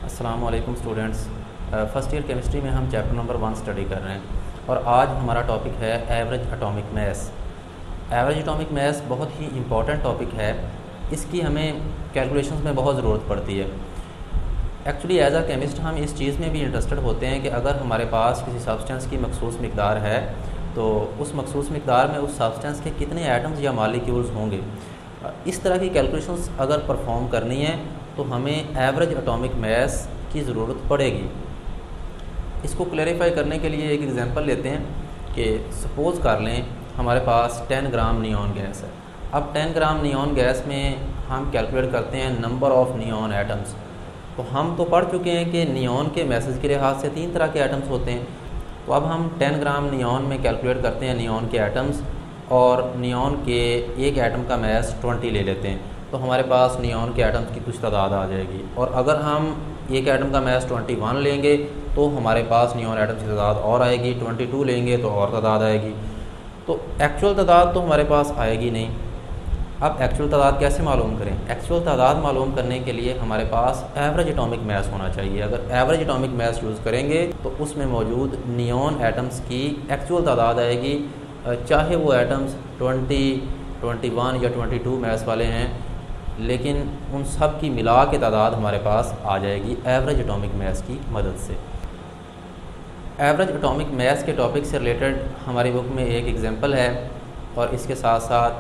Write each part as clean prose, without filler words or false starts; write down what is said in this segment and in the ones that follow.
अस्सलाम वालेकुम students. First year chemistry में हम चैप्टर नंबर 1 स्टडी कर रहे हैं और आज हमारा टॉपिक है एवरेज एटॉमिक मास। एवरेज एटॉमिक मास बहुत ही इम्पॉर्टेंट टॉपिक है। इसकी हमें कैलकुलेशंस में बहुत ज़रूरत पड़ती है। एक्चुअली एज आ केमिस्ट हम इस चीज़ में भी इंटरेस्टेड होते हैं कि अगर हमारे पास किसी सब्सटेंस की मखसूस मकदार है तो उस मखसूस मकदार में उस सब्सटेंस के कितने एटम्स या मालिक्यूल्स होंगे। इस तरह की कैलकुलेशंस अगर परफॉर्म करनी है तो हमें एवरेज एटॉमिक मास की ज़रूरत पड़ेगी। इसको क्लैरिफाई करने के लिए एक एग्जांपल लेते हैं कि सपोज़ कर लें हमारे पास 10 ग्राम नियॉन गैस है। अब 10 ग्राम नियॉन गैस में हम कैलकुलेट करते हैं नंबर ऑफ़ नियॉन एटम्स। तो हम तो पढ़ चुके हैं कि नियॉन के मैसेज के लिहाज से 3 तरह के एटम्स होते हैं। तो अब हम 10 ग्राम नियॉन में कैलकुलेट करते हैं नियॉन के एटम्स और नियॉन के एक एटम का मास 20 ले लेते हैं। तो हमारे पास नियॉन के एटम्स की कुछ तादाद आ जाएगी। और अगर हम एक एटम का मास 21 लेंगे तो हमारे पास नियॉन एटम्स की तादाद और आएगी। 22 लेंगे तो और तादाद आएगी। तो एक्चुअल तादाद तो हमारे पास आएगी नहीं। अब एक्चुअल तादाद कैसे मालूम करें? एक्चुअल तादाद मालूम करने के लिए हमारे पास एवरेज एटॉमिक मास होना चाहिए। अगर एवरेज एटॉमिक मास यूज़ करेंगे तो उसमें मौजूद नियॉन एटम्स की एक्चुअल तादाद आएगी, चाहे वो एटम्स 20, 21 या 22 मास वाले हैं, लेकिन उन सब की मिला के तादाद हमारे पास आ जाएगी एवरेज एटॉमिक मास की मदद से। एवरेज एटॉमिक मास के टॉपिक से रिलेटेड हमारी बुक में एक एग्जांपल है और इसके साथ साथ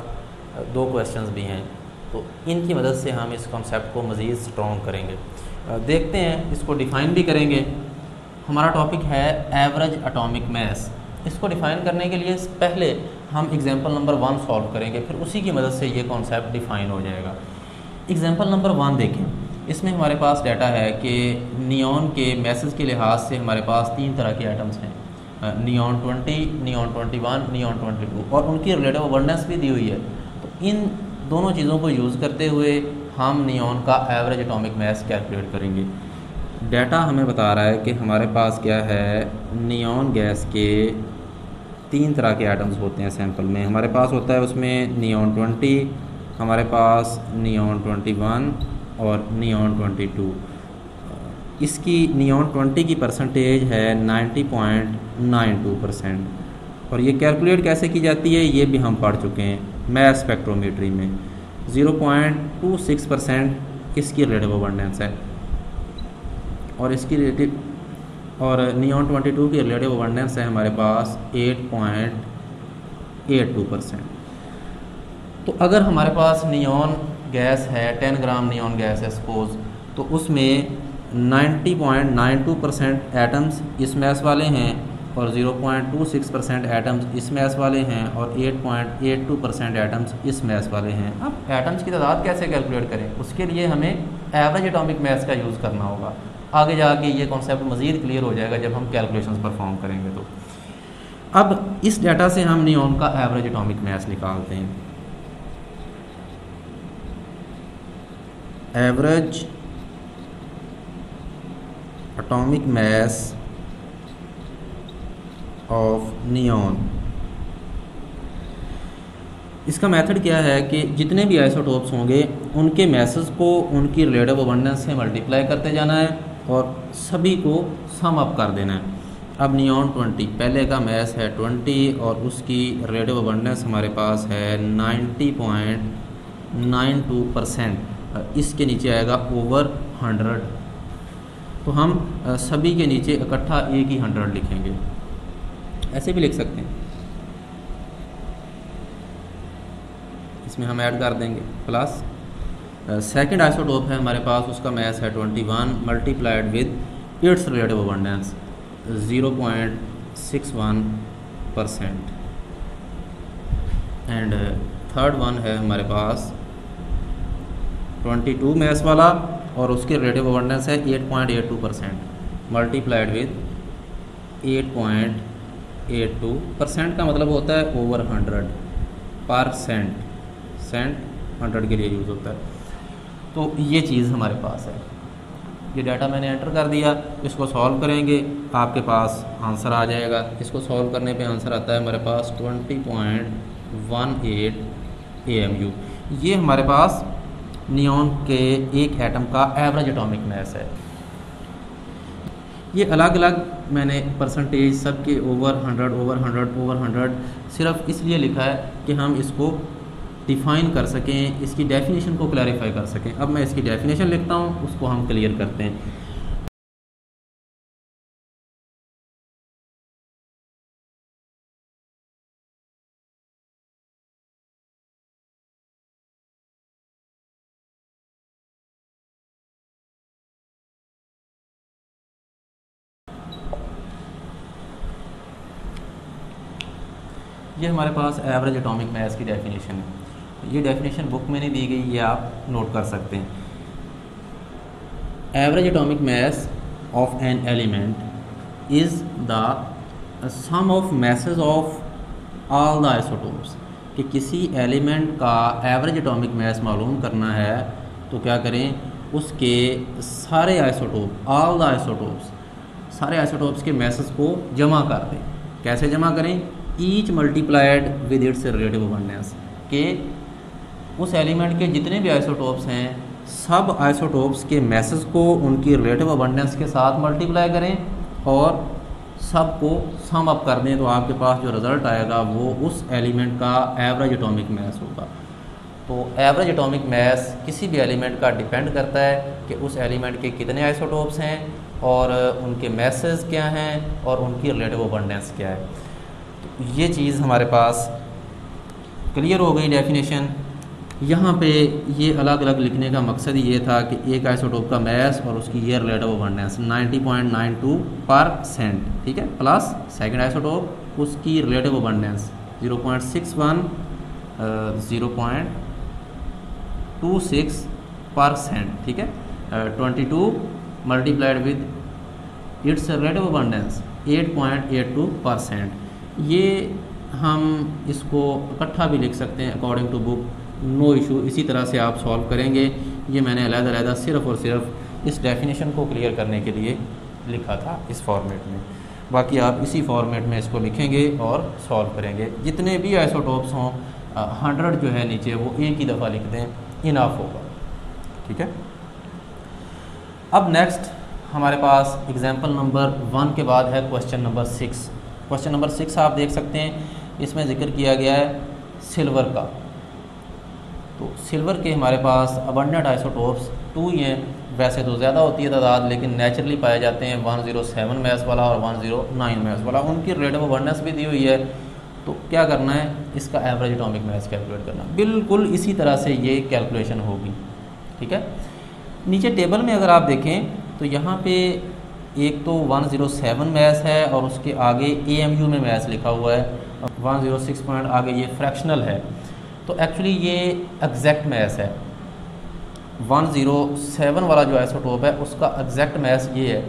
2 क्वेश्चंस भी हैं। तो इनकी मदद से हम इस कॉन्सेप्ट को मज़ीद स्ट्रॉन्ग करेंगे। देखते हैं, इसको डिफ़ाइन भी करेंगे। हमारा टॉपिक है एवरेज एटॉमिक मास। इसको डिफ़ाइन करने के लिए पहले हम एग्जांपल नंबर 1 सॉल्व करेंगे, फिर उसी की मदद से ये कॉन्सेप्ट डिफ़ाइन हो जाएगा। एग्जांपल नंबर 1 देखें। इसमें हमारे पास डाटा है कि नियॉन के मैसेज के लिहाज से हमारे पास 3 तरह के एटम्स हैं, नियॉन 20, नियॉन 21, नियॉन 22, और उनकी रिलेटिव अबंडेंस भी दी हुई है। तो इन दोनों चीज़ों को यूज़ करते हुए हम नियॉन का एवरेज एटॉमिक मास कैलकुलेट करेंगे। डाटा हमें बता रहा है कि हमारे पास क्या है, नियॉन गैस के 3 तरह के एटम्स होते हैं सैंपल में। हमारे पास होता है उसमें नियॉन 20, हमारे पास नियॉन 21 और नियॉन 22। इसकी नियॉन 20 की परसेंटेज है 90.92%। और ये कैलकुलेट कैसे की जाती है ये भी हम पढ़ चुके हैं मास स्पेक्ट्रोमेट्री में। 0.26% इसकी रिलेटिव अबंडेंस है और इसकी नियॉन 22 की रिलेटिव अबंडेंस है हमारे पास 8.82%। तो अगर हमारे पास नियॉन गैस है, 10 ग्राम नियॉन गैस है सपोज़, तो उसमें 90.92% एटम्स इस मास वाले हैं और 0.26% एटम्स इस मास वाले हैं और 8.82% एटम्स इस मास वाले हैं। अब एटम्स की तादाद कैसे कैलकुलेट करें? उसके लिए हमें एवरेज एटॉमिक मास का यूज़ करना होगा। आगे जाके ये कॉन्सेप्ट मज़ीद क्लियर हो जाएगा जब हम कैलकुलेशंस परफॉर्म करेंगे। तो अब इस डाटा से हम नियॉन का एवरेज एटॉमिक मास निकालते हैं। Average atomic mass of neon. इसका मेथड क्या है कि जितने भी आइसोटोप्स होंगे उनके मैसेज को उनकी रिलेटिव अबंडेंस से मल्टीप्लाई करते जाना है और सभी को सम अप कर देना है। अब नियॉन 20, पहले का मास है 20 और उसकी रिलेटिव अबंडेंस हमारे पास है 90.92%। इसके नीचे आएगा ओवर 100। तो हम सभी के नीचे इकट्ठा एक ही 100 लिखेंगे। ऐसे भी लिख सकते हैं, इसमें हम ऐड कर देंगे प्लस सेकंड आइसोटोप है हमारे पास, उसका मास है 21 multiplied with its relative abundance 0.61%। And third one है हमारे पास 22 मास वाला और उसके रिलेटिव अबंडेंस है 8.82% मल्टीप्लाइड विद 8.82%। का मतलब होता है ओवर 100%। सेंट 100 के लिए यूज़ होता है। तो ये चीज़ हमारे पास है। ये डाटा मैंने एंटर कर दिया, इसको सॉल्व करेंगे, आपके पास आंसर आ जाएगा। इसको सॉल्व करने पे आंसर आता है हमारे पास 20.18 AMU। ये हमारे पास नियॉन के एक एटम का एवरेज एटॉमिक मास है। ये अलग अलग मैंने परसेंटेज सबके ओवर 100 ओवर 100 ओवर 100 सिर्फ इसलिए लिखा है कि हम इसको डिफ़ाइन कर सकें, इसकी डेफिनेशन को क्लैरिफाई कर सकें। अब मैं इसकी डेफिनेशन लिखता हूँ, उसको हम क्लियर करते हैं। ये हमारे पास एवरेज एटॉमिक मास की डेफिनेशन है। ये डेफिनेशन बुक में नहीं दी गई, ये आप नोट कर सकते हैं। Average atomic mass of an element is the sum of masses of all the isotopes. कि किसी एलिमेंट का एवरेज एटॉमिक मास मालूम करना है तो क्या करें, उसके सारे आइसोटोप, ऑल द आइसोटोप्स, सारे आइसोटोप्स के masses को जमा कर दें। कैसे जमा करें? Each multiplied with its relative abundance. के उस एलिमेंट के जितने भी आइसोटोप्स हैं, सब आइसोटोप्स के masses को उनकी रिलेटिव अबंडेंस के साथ मल्टीप्लाई करें और सब को सम अप कर दें, तो आपके पास जो रिज़ल्ट आएगा वो उस एलिमेंट का एवरेज एटॉमिक मास होगा। तो एवरेज एटॉमिक मास किसी भी एलिमेंट का डिपेंड करता है कि उस एलिमेंट के कितने आइसोटोप्स हैं और उनके masses क्या हैं और उनकी रिलेटिव अबंडेंस क्या है। तो ये चीज़ हमारे पास क्लियर हो गई डेफिनेशन। यहाँ पे ये अलग अलग लिखने का मकसद ये था कि एक आइसोटोप का मास और उसकी ये रिलेटिव अबंडेंस 90.92%, ठीक है, प्लस सेकंड आइसोटोप उसकी रिलेटिव अबंडेंस 0.61 0.26%, ठीक है, 22 multiplied with its relative abundance 8.82%। ये हम इसको इकट्ठा भी लिख सकते हैं according to book, no issue. इसी तरह से आप सॉल्व करेंगे। ये मैंने अलग-अलग सिर्फ़ और सिर्फ इस डेफिनेशन को क्लियर करने के लिए लिखा था इस फॉर्मेट में। बाकी आप इसी फॉर्मेट में इसको लिखेंगे और सॉल्व करेंगे। जितने भी आइसोटोप्स हों 100 जो है नीचे वो एक ही दफ़ा लिख दें, इनफ होगा, ठीक है। अब नेक्स्ट हमारे पास एग्जाम्पल नंबर 1 के बाद है क्वेश्चन नंबर 6। क्वेश्चन नंबर 6 आप देख सकते हैं, इसमें ज़िक्र किया गया है सिल्वर का। तो सिल्वर के हमारे पास अबंडेंट आइसोटोप्स 2 ही हैं। वैसे तो ज़्यादा होती है तादाद, लेकिन नेचुरली पाए जाते हैं 107 मास वाला और 109 मास वाला। उनकी रिलेटिव अबंडेंस भी दी हुई है। तो क्या करना है, इसका एवरेज एटॉमिक मास कैलकुलेट करना। बिल्कुल इसी तरह से ये कैलकुलेशन होगी, ठीक है। नीचे टेबल में अगर आप देखें तो यहाँ पे एक तो 107 मास है और उसके आगे AMU में मास लिखा हुआ है, 106 पॉइंट आगे ये फ्रैक्शनल है। तो एक्चुअली ये एग्जैक्ट मास है। 107 वाला जो आइसोटोप है उसका एग्जैक्ट मास ये है।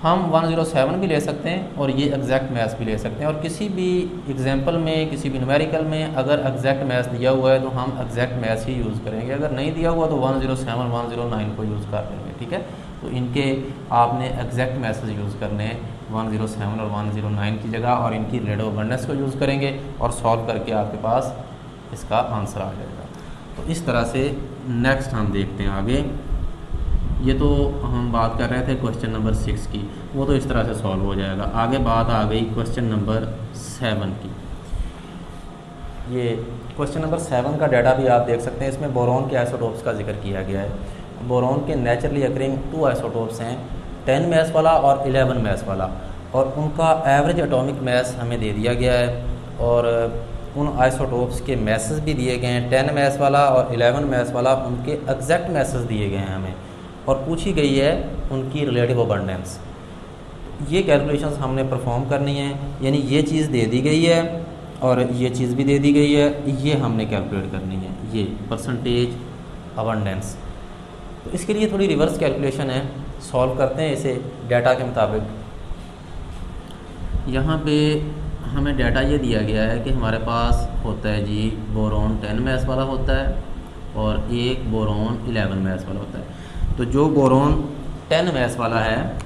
हम 107 भी ले सकते हैं और ये एग्जैक्ट मास भी ले सकते हैं। और किसी भी एग्जांपल में, किसी भी न्यूमेरिकल में अगर एग्जैक्ट मास दिया हुआ है तो हम एग्जैक्ट मास ही यूज़ करेंगे। अगर नहीं दिया हुआ तो 107, 109 को यूज़ कर लेंगे, ठीक है। तो इनके आपने एग्जैक्ट मासेस यूज़ करने हैं 107 और 109 की जगह, और इनकी रिलेटिव अबंडेंस को यूज़ करेंगे और सॉल्व करके आपके पास इसका आंसर आ जाएगा। तो इस तरह से नेक्स्ट हम देखते हैं आगे। ये तो हम बात कर रहे थे क्वेश्चन नंबर 6 की, वो तो इस तरह से सॉल्व हो जाएगा। आगे बात आ गई क्वेश्चन नंबर 7 की। ये क्वेश्चन नंबर 7 का डाटा भी आप देख सकते हैं। इसमें बोरॉन के आइसोटोप्स का जिक्र किया गया है। बोरॉन के नेचुरली अकरिंग 2 आइसोटोप्स हैं, 10 मास वाला और 11 मास वाला, और उनका एवरेज एटॉमिक मास हमें दे दिया गया है और उन आइसोटोप्स के मैसेज भी दिए गए हैं। 10 मास वाला और 11 मास वाला, उनके एग्जैक्ट मैसेज दिए गए हैं हमें, और पूछी गई है उनकी रिलेटिव अबंडेंस। ये कैलकुलेशंस हमने परफॉर्म करनी है, यानी ये चीज़ दे दी गई है और ये चीज़ भी दे दी गई है, ये हमने कैलकुलेट करनी है, ये परसेंटेज अबंडेंस। तो इसके लिए थोड़ी रिवर्स कैलकुलेशन है, सॉल्व करते हैं इसे डाटा के मुताबिक। यहाँ पे हमें डाटा ये दिया गया है कि हमारे पास होता है जी बोरॉन 10 मास वाला होता है और एक बोरॉन 11 मास वाला होता है। तो जो बोरॉन 10 मास वाला है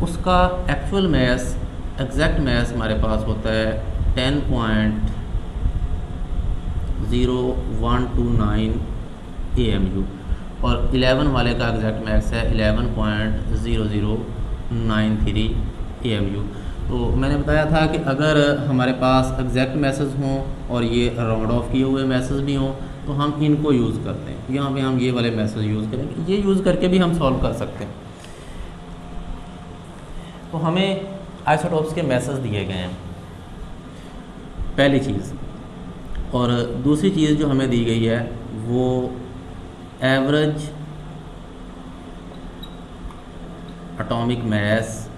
उसका एक्चुअल मास, एग्जैक्ट मास हमारे पास होता है 10.0129 AMU, और 11 वाले का एग्जैक्ट मास है 11.00 93 AMU। तो मैंने बताया था कि अगर हमारे पास एग्जैक्ट मैसेज हों और ये राउंड ऑफ किए हुए मैसेज भी हों तो हम इनको यूज़ करते हैं। यहाँ पे हम ये वाले मैसेज यूज़ करेंगे, ये यूज़ करके भी हम सॉल्व कर सकते हैं। तो हमें आइसोटोप्स के मैसेज दिए गए हैं, पहली चीज़। और दूसरी चीज़ जो हमें दी गई है वो average atomic mass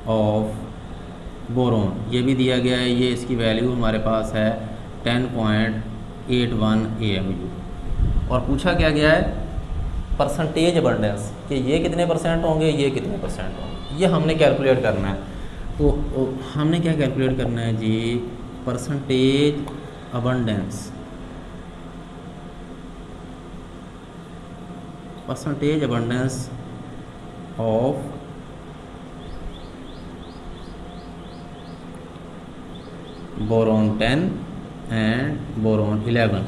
of boron, ये भी दिया गया है। ये इसकी वैल्यू हमारे पास है 10.81 AMU। और पूछा क्या गया है परसेंटेज अबंडेंस, कि ये कितने परसेंट होंगे, ये कितने परसेंट होंगे, ये हमने कैलकुलेट करना है। तो हमने क्या कैलकुलेट करना है जी, percentage abundance, percentage abundance of boron 10 and boron 11,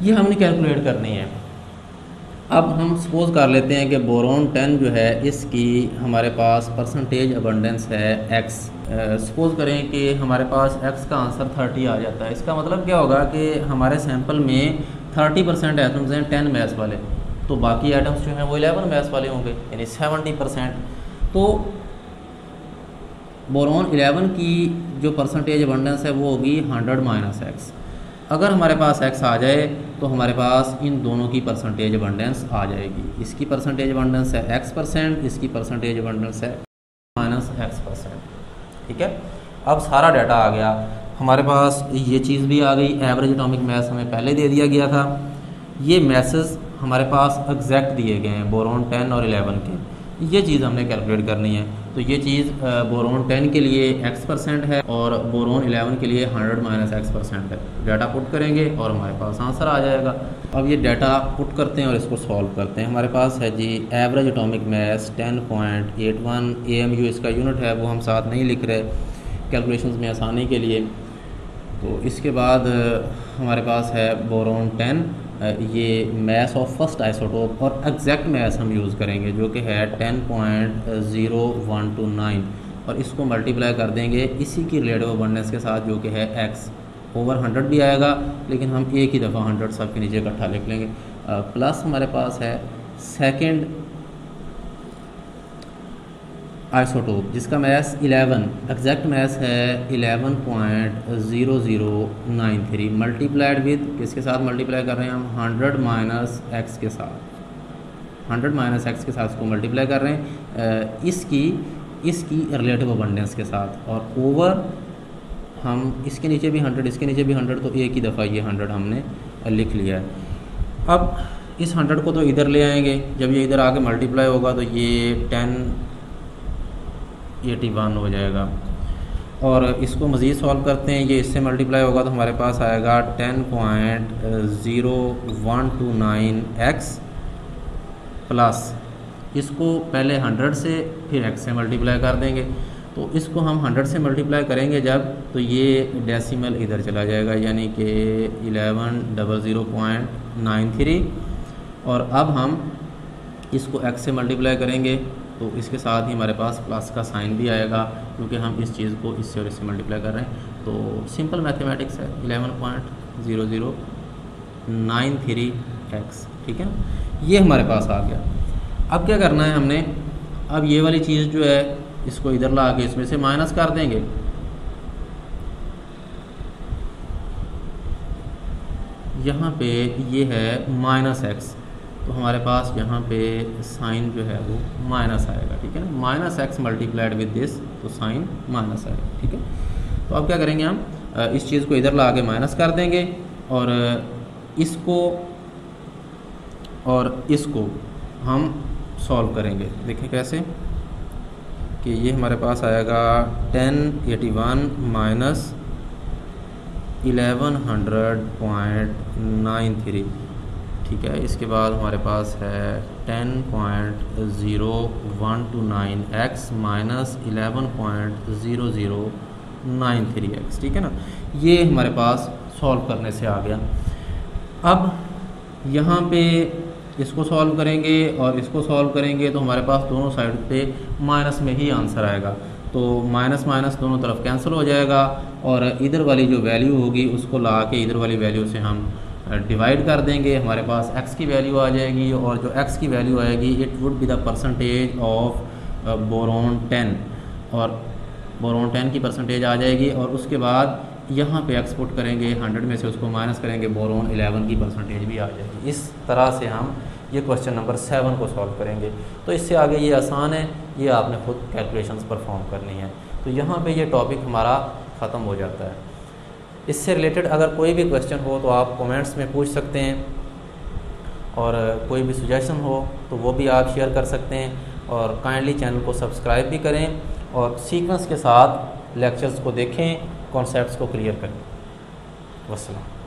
ये हमने कैलकुलेट करनी है। अब हम सपोज़ कर लेते हैं कि बोरोन 10 जो है इसकी हमारे पास परसेंटेज अबंडेंस है x। सपोज़ करें कि हमारे पास x का आंसर 30 आ जाता है। इसका मतलब क्या होगा कि हमारे सैंपल में 30% एटम्स हैं 10 मास वाले, तो बाकी एटम्स जो हैं वो 11 मास वाले होंगे, यानी 70%। तो बोरोन 11 की जो परसेंटेज अबंडेंस है वो होगी 100 - x। अगर हमारे पास x आ जाए तो हमारे पास इन दोनों की परसेंटेज अबंडेंस आ जाएगी। इसकी परसेंटेज अबंडेंस है x%, इसकी परसेंटेज अबंडेंस है -x%। ठीक है, अब सारा डाटा आ गया हमारे पास, ये चीज़ भी आ गई। एवरेज एटॉमिक मास हमें पहले दे दिया गया था। ये मैसेज हमारे पास एग्जैक्ट दिए गए हैं बोरोन 10 और 11 के, ये चीज़ हमने कैलकुलेट करनी है। तो ये चीज़ बोरोन 10 के लिए x% है और बोरोन 11 के लिए 100 - x% है। डाटा पुट करेंगे और हमारे पास आंसर आ जाएगा। अब ये डाटा पुट करते हैं और इसको सॉल्व करते हैं। हमारे पास है जी एवरेज एटॉमिक मास 10.81 AMU, इसका यूनिट है वो हम साथ नहीं लिख रहे कैलकुलेशंस में आसानी के लिए। तो इसके बाद हमारे पास है बोरोन 10, ये मास ऑफ फर्स्ट आइसोटोप, और एग्जैक्ट मास हम यूज़ करेंगे जो कि है 10.0129, और इसको मल्टीप्लाई कर देंगे इसी की रिलेटिव अबंडेंस के साथ जो कि है x। ओवर 100 भी आएगा लेकिन हम एक ही दफ़ा 100 सब के नीचे इकट्ठा लिख लेंगे। प्लस हमारे पास है सेकंड आइसोटोप जिसका मास 11, एग्जैक्ट मास है 11.0093, मल्टीप्लाइड विद किसके साथ मल्टीप्लाई कर रहे हैं हम, 100 - x के साथ, 100 - x के साथ इसको मल्टीप्लाई कर रहे हैं इसकी रिलेटिव अबंडेंस के साथ, और ओवर हम इसके नीचे भी 100, इसके नीचे भी 100, तो एक ही दफ़ा ये 100 हमने लिख लिया है। अब इस 100 को तो इधर ले आएंगे, जब ये इधर आके मल्टीप्लाई होगा तो ये 1081 हो जाएगा। और इसको मज़ीद सॉल्व करते हैं, ये इससे मल्टीप्लाई होगा तो हमारे पास आएगा 10.0129x प्लस इसको पहले 100 से फिर x से मल्टीप्लाई कर देंगे। तो इसको हम 100 से मल्टीप्लाई करेंगे जब, तो ये डेसिमल इधर चला जाएगा, यानी कि 1100.93, और अब हम इसको x से मल्टीप्लाई करेंगे तो इसके साथ ही हमारे पास प्लस का साइन भी आएगा क्योंकि हम इस चीज़ को इससे और इससे मल्टीप्लाई कर रहे हैं। तो सिंपल मैथमेटिक्स है, 11.0093x, ठीक है, ये हमारे पास आ गया। अब क्या करना है हमने, अब ये वाली चीज़ जो है इसको इधर ला के इसमें से माइनस कर देंगे। यहाँ पे ये है -x, तो हमारे पास यहाँ पे साइन जो है वो माइनस आएगा, ठीक है ना, -x मल्टीप्लाइड विद दिस, तो साइन माइनस आएगा, ठीक है। तो अब क्या करेंगे हम, इस चीज़ को इधर ला के माइनस कर देंगे और इसको हम सॉल्व करेंगे। देखें कैसे, कि ये हमारे पास आएगा 1081 - 1100.93, ठीक है। इसके बाद हमारे पास है 10.0129x माइनस 11.0093x, ठीक है ना, ये हमारे पास सॉल्व करने से आ गया। अब यहाँ पे इसको सॉल्व करेंगे और इसको सॉल्व करेंगे तो हमारे पास दोनों साइड पे माइनस में ही आंसर आएगा। तो माइनस माइनस दोनों तरफ कैंसिल हो जाएगा और इधर वाली जो वैल्यू होगी उसको ला के इधर वाली वैल्यू से हम डिवाइड कर देंगे, हमारे पास x की वैल्यू आ जाएगी और जो x की वैल्यू आएगी it would be the percentage of boron 10 और बोरॉन 10 की परसेंटेज आ जाएगी। और उसके बाद यहाँ पे x पुट करेंगे, 100 में से उसको माइनस करेंगे, बोरॉन 11 की परसेंटेज भी आ जाएगी। इस तरह से हम ये क्वेश्चन नंबर 7 को सॉल्व करेंगे। तो इससे आगे ये आसान है, ये आपने खुद कैलकुलेशंस परफॉर्म करनी है। तो यहाँ पे ये टॉपिक हमारा ख़त्म हो जाता है। इससे रिलेटेड अगर कोई भी क्वेश्चन हो तो आप कमेंट्स में पूछ सकते हैं और कोई भी सुजेशन हो तो वो भी आप शेयर कर सकते हैं। और काइंडली चैनल को सब्सक्राइब भी करें और सीक्वेंस के साथ लेक्चर्स को देखें, कॉन्सेप्ट्स को क्लियर करें। वस्सलाम।